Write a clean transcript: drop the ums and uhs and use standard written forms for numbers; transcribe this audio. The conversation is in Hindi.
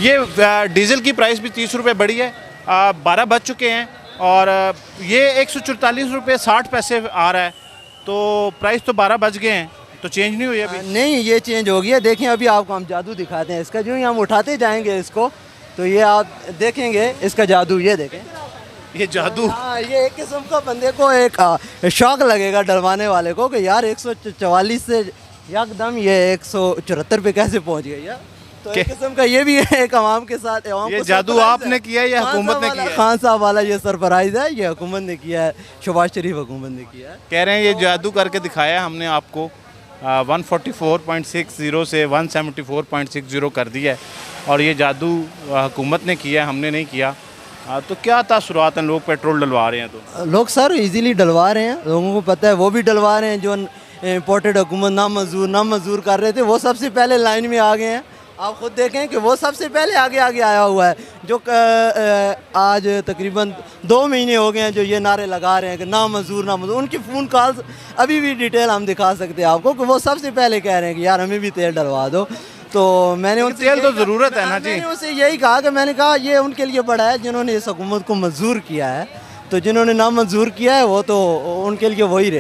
ये डीजल की प्राइस भी 30 रुपये बढ़ी है, 12 बज चुके हैं और ये 144 रुपये 60 पैसे आ रहा है। तो प्राइस तो 12 बज गए हैं, तो चेंज नहीं हुई अभी? नहीं, ये चेंज हो गया। देखें, अभी आपको हम जादू दिखाते हैं इसका। जो ही हम उठाते जाएंगे इसको, तो ये आप देखेंगे इसका जादू। ये देखें, ये जादू। हाँ, ये एक किस्म का बंदे को एक शौक लगेगा डलवाने वाले को कि यार 144 से एकदम ये 174 पे कैसे पहुंच गई यार। तो एक किस्म का ये भी है एक आवाम के साथ। ये जादू आपने किया है या हुकूमत ने किया है? खान साहब वाला ये सरप्राइज है, ये हुकूमत ने किया है, शहबाज शरीफ हुकूमत ने किया है। कह रहे हैं ये जादू करके दिखाया हमने आपको। 144.60 से 174.60 कर दिया है और ये जादू हुकूमत ने किया है, हमने नहीं किया। तो क्या तासुरात हैं, लोग पेट्रोल डलवा रहे हैं तो? लोग सर इजीली डलवा रहे हैं, लोगों को पता है, वो भी डलवा रहे हैं। जो इम्पोर्टेड हुकूमत नामंजूर कर रहे थे, वो सबसे पहले लाइन में आ गए हैं। आप खुद देखें कि वो सबसे पहले आगे आया हुआ है। जो आज तकरीबन 2 महीने हो गए हैं जो ये नारे लगा रहे हैं कि नामंजूर। उनकी फ़ोन कॉल्स अभी भी डिटेल हम दिखा सकते हैं आपको कि वो सबसे पहले कह रहे हैं कि यार हमें भी तेल डलवा दो। तो मैंने उनसे तेल तो ज़रूरत है ना जी। मैंने उनसे यही कहा कि मैंने कहा ये उनके लिए बड़ा है जिन्होंने इस हुकूमत को मंजूर किया है। तो जिन्होंने नामंजूर किया है वो तो उनके लिए वही रहे।